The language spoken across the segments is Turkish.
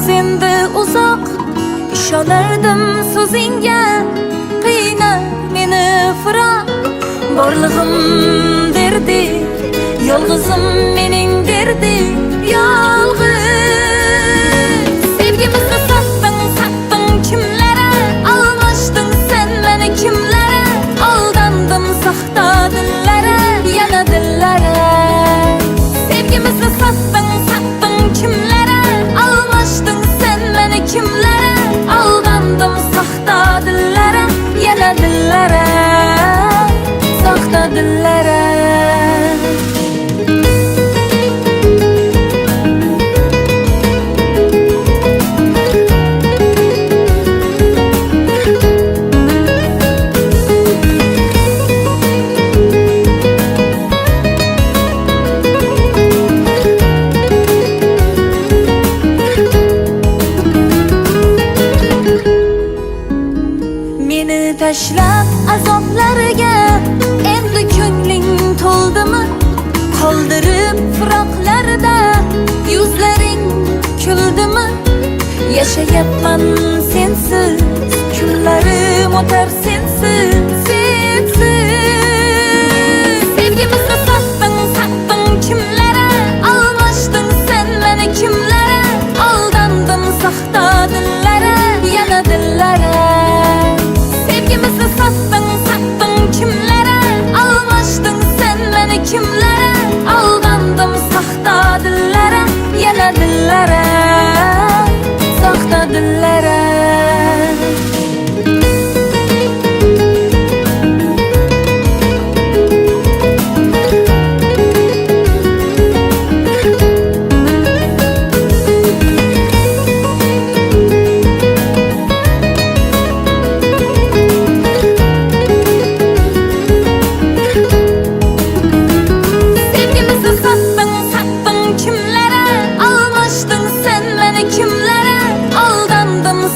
sende uzak, ishonardim so'zingga. Qiyna meni firoq, borlig'im derdi, yolg'izim mening derdi, yolg'iz. Sevgimizni sattың kimlere, almashdың sen meni kimlere, aldandım saxta dillere, yana dillere. Sevgimizni sattың kimlere, almashdың sen meni kimlere, aldandım saxta dillere, yana dillere, saxta dillere. Meni tashlab azoblarga endi ko'ngling to'ldimi? Qoldirib firoqlarda yuzlaring kuldimi? Yashayapman sensiz, kunlarim o'tar sensiz, sensiz. Sevgimizni sattың kimlere, almashdың sen meni kimlere, aldandım saxta dillere, yana dillere. Sevgimizni sattың kimlere, almashdың sen meni kimlere, aldandım saxta dillere, yana dillere, saxta dillere.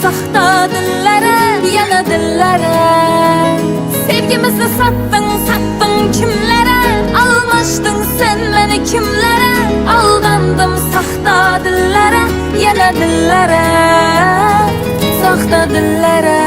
Saxta dillere, yana dillere. Sevgimizni sattың kimlere, almashdың sen meni kimlere, aldandım saxta dillere, yana dillere, saxta dillere.